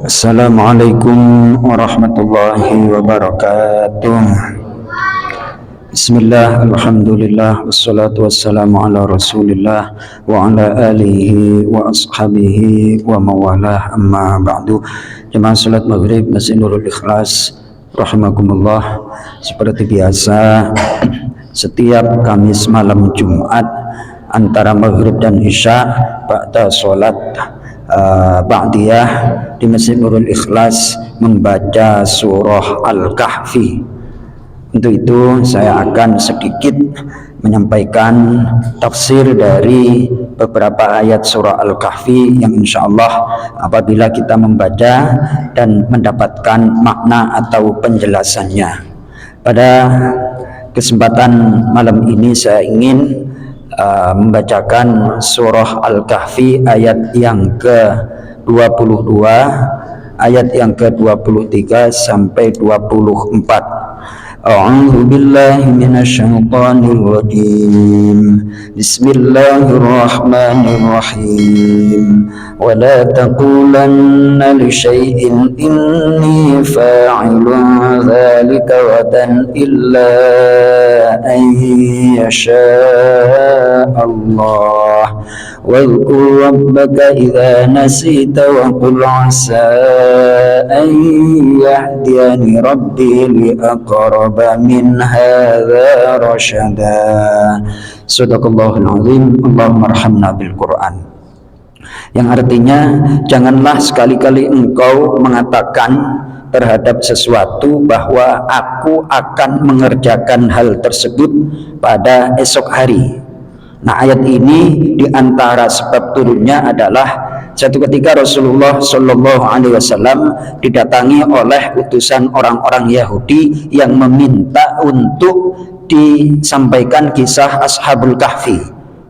Assalamualaikum warahmatullahi wabarakatuh. Bismillah, alhamdulillah, wassalatu wassalamu ala rasulillah wa ala alihi wa ashabihi wa mawalah, amma ba'du. Jemaah salat maghrib Masjid Nurul Ikhlas rahimakumullah. Seperti biasa, setiap Kamis malam Jumat antara maghrib dan isya, ba'da sholat Ba'diyah di Masjid Nurul Ikhlas membaca surah Al-Kahfi. Untuk itu saya akan sedikit menyampaikan tafsir dari beberapa ayat surah Al-Kahfi yang insya Allah apabila kita membaca dan mendapatkan makna atau penjelasannya. Pada kesempatan malam ini saya ingin membacakan surah Al-Kahfi ayat yang ke-22, ayat yang ke-23 sampai 24. A'udzu billahi minasyaitonir rajim. Bismillahirrahmanirrahim. Wa la taqulanna li syai'in inni fa'ilun dzalika ghadan illa an yasha Allah. Wadhkur rabbaka idza nasita wa qul 'asa an yahdiyani rabbi li aqraba min hadza rasyada. Shadaqallahul azim. Allahumma arhamna bil Qur'an. Yang artinya, janganlah sekali-kali engkau mengatakan terhadap sesuatu bahwa aku akan mengerjakan hal tersebut pada esok hari. Nah, ayat ini diantara sebab turunnya adalah satu ketika Rasulullah Shallallahu Alaihi Wasallam didatangi oleh utusan orang-orang Yahudi yang meminta untuk disampaikan kisah Ashabul Kahfi.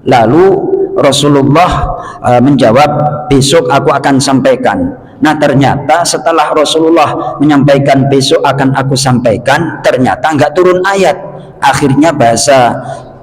Lalu Rasulullah menjawab, besok aku akan sampaikan. Nah, ternyata setelah Rasulullah menyampaikan besok akan aku sampaikan, ternyata nggak turun ayat. Akhirnya bahasa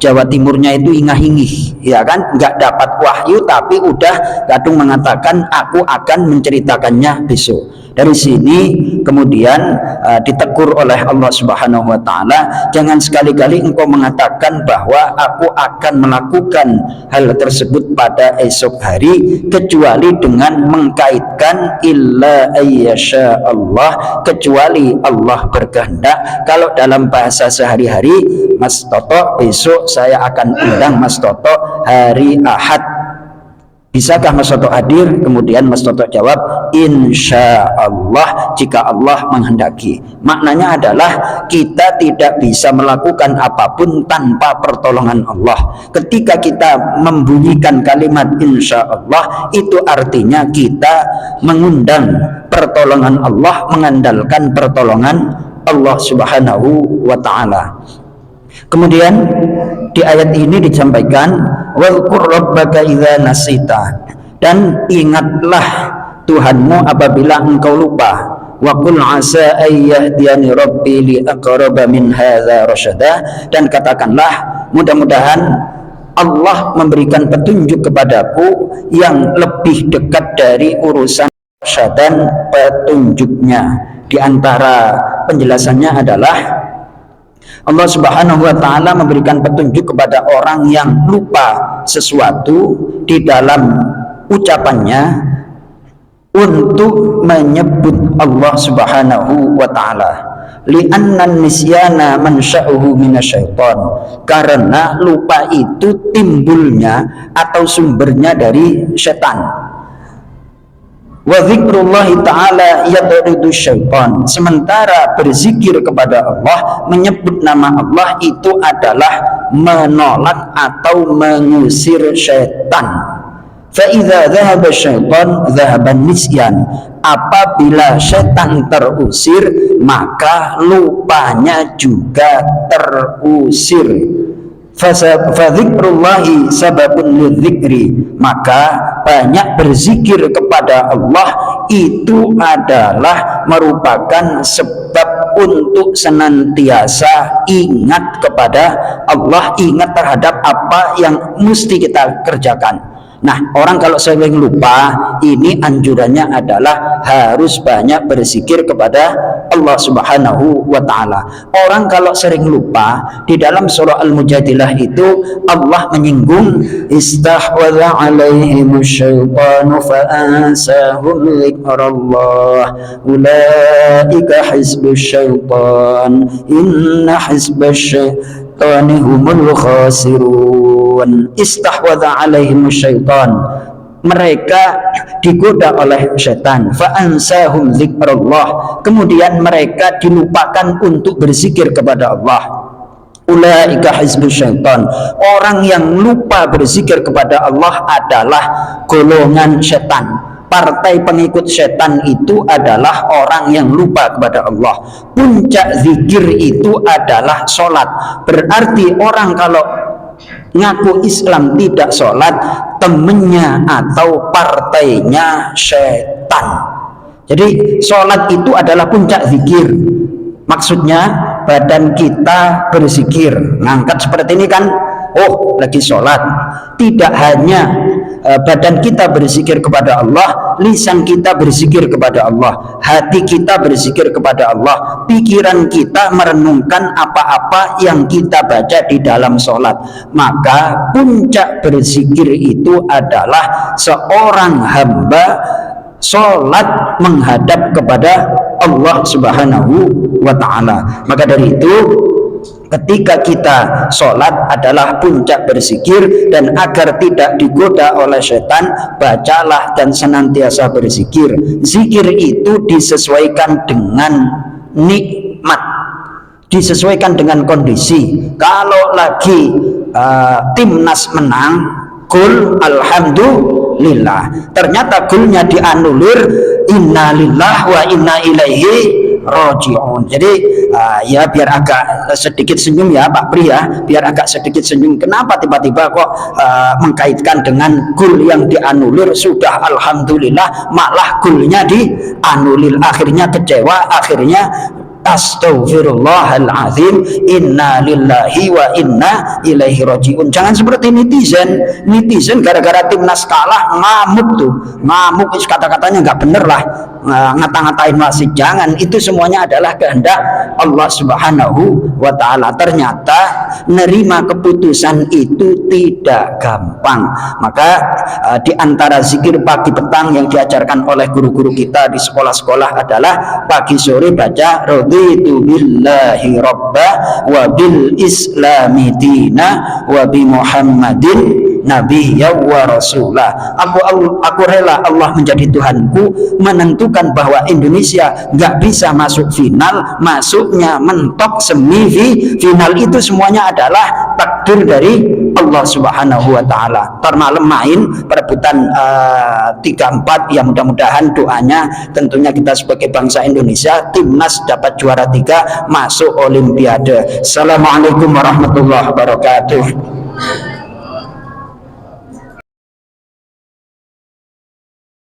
Jawa Timurnya itu ingah-ingih, ya kan, nggak dapat wahyu tapi udah kadung mengatakan aku akan menceritakannya besok. Dari sini kemudian ditegur oleh Allah Subhanahu wa taala, jangan sekali-kali engkau mengatakan bahwa aku akan melakukan hal tersebut pada esok hari kecuali dengan mengkaitkan illa ayyasha Allah, kecuali Allah berkehendak. Kalau dalam bahasa sehari-hari, Mas Toto, besok saya akan undang Mas Toto hari Ahad. Bisakah Mas Toto hadir? Kemudian Mas Toto jawab, insya Allah, jika Allah menghendaki. Maknanya adalah kita tidak bisa melakukan apapun tanpa pertolongan Allah. Ketika kita membunyikan kalimat insya Allah, itu artinya kita mengundang pertolongan Allah, mengandalkan pertolongan Allah Subhanahu wa ta'ala. Kemudian di ayat ini disampaikan, wadhkur rabbaka idza nasita, dan ingatlah Tuhanmu apabila engkau lupa. Wa qul asa ayyahdiyani rabbi li aqraba min hadza rasyada, dan katakanlah mudah-mudahan Allah memberikan petunjuk kepadaku yang lebih dekat dari urusan dan petunjuknya. Di antara penjelasannya adalah Allah Subhanahu wa ta'ala memberikan petunjuk kepada orang yang lupa sesuatu di dalam ucapannya untuk menyebut Allah Subhanahu wa ta'ala. Li'anna nisyana mansya'uhu minasyaiton, karena lupa itu timbulnya atau sumbernya dari setan. Wa dzikrullahi ta'ala yad'udu syaitan, sementara berzikir kepada Allah, menyebut nama Allah itu adalah menolak atau mengusir syaitan. Fa idza dhahaba syaitan dhahaba nisyan, apabila syaitan terusir maka lupanya juga terusir. Fadzikrullahi sababun lidzikri, maka banyak berzikir kepada Allah itu adalah merupakan sebab untuk senantiasa ingat kepada Allah, ingat terhadap apa yang mesti kita kerjakan. Nah, orang kalau sering lupa, ini anjurannya adalah harus banyak berzikir kepada Allah Subhanahu wa taala. Orang kalau sering lupa, di dalam surah Al-Mujadilah itu Allah menyinggung istahwadha alaihim syaitanu fa'ansahum dzikrallah ulaika hizbus syaitan inna hizbas syaitani humul khasirun. Istahwadha alaihim syaitan, mereka digoda oleh setan, fa'ansahum dzikrallah, kemudian mereka dilupakan untuk berzikir kepada Allah. Ulaika hizbus syaitan, orang yang lupa berzikir kepada Allah adalah golongan setan. Partai pengikut setan itu adalah orang yang lupa kepada Allah. Puncak zikir itu adalah sholat. Berarti orang kalau ngaku Islam tidak sholat, temennya atau partainya setan. Jadi sholat itu adalah puncak zikir. Maksudnya badan kita berzikir, ngangkat seperti ini kan, oh lagi sholat. Tidak hanya badan kita berzikir kepada Allah, lisan kita berzikir kepada Allah, hati kita berzikir kepada Allah, pikiran kita merenungkan apa-apa yang kita baca di dalam sholat. Maka puncak berzikir itu adalah seorang hamba sholat menghadap kepada Allah Subhanahu wa ta'ala. Maka dari itu, ketika kita sholat adalah puncak berzikir, dan agar tidak digoda oleh setan, bacalah dan senantiasa berzikir. Zikir itu disesuaikan dengan nikmat, disesuaikan dengan kondisi. Kalau lagi timnas menang, gol alhamdulillah, ternyata golnya dianulir, innalillah wa inna ilaihi roji'un. Jadi ya biar agak sedikit senyum ya Pak Pri ya, biar agak sedikit senyum. Kenapa tiba-tiba kok mengkaitkan dengan gol yang dianulir? Sudah alhamdulillah malah golnya dianulir, akhirnya kecewa, akhirnya Astaghfirullahaladzim, inna lillahi wa inna ilaihi roji'un. Jangan seperti netizen gara-gara timnas kalah ngamuk tuh, ngamuk, kata-katanya nggak bener lah, ngata-ngatain wasit. Jangan, itu semuanya adalah kehendak Allah Subhanahu wa ta'ala. Ternyata nerima keputusan itu tidak gampang. Maka di antara zikir pagi petang yang diajarkan oleh guru-guru kita di sekolah-sekolah adalah pagi sore baca raditu billahi rabba wa bil islami dina wa bi muhammadin nabiyya wa rasulah. Aku rela Allah menjadi Tuhanku, menentukan bahwa Indonesia nggak bisa masuk final, masuknya mentok semifinal. Itu semuanya adalah takdir dari Allah Subhanahu wa ta'ala. Ntar malam main perebutan 3-4, ya mudah-mudahan doanya tentunya kita sebagai bangsa Indonesia, timnas dapat juara 3, masuk olimpiade. Assalamualaikum warahmatullahi wabarakatuh.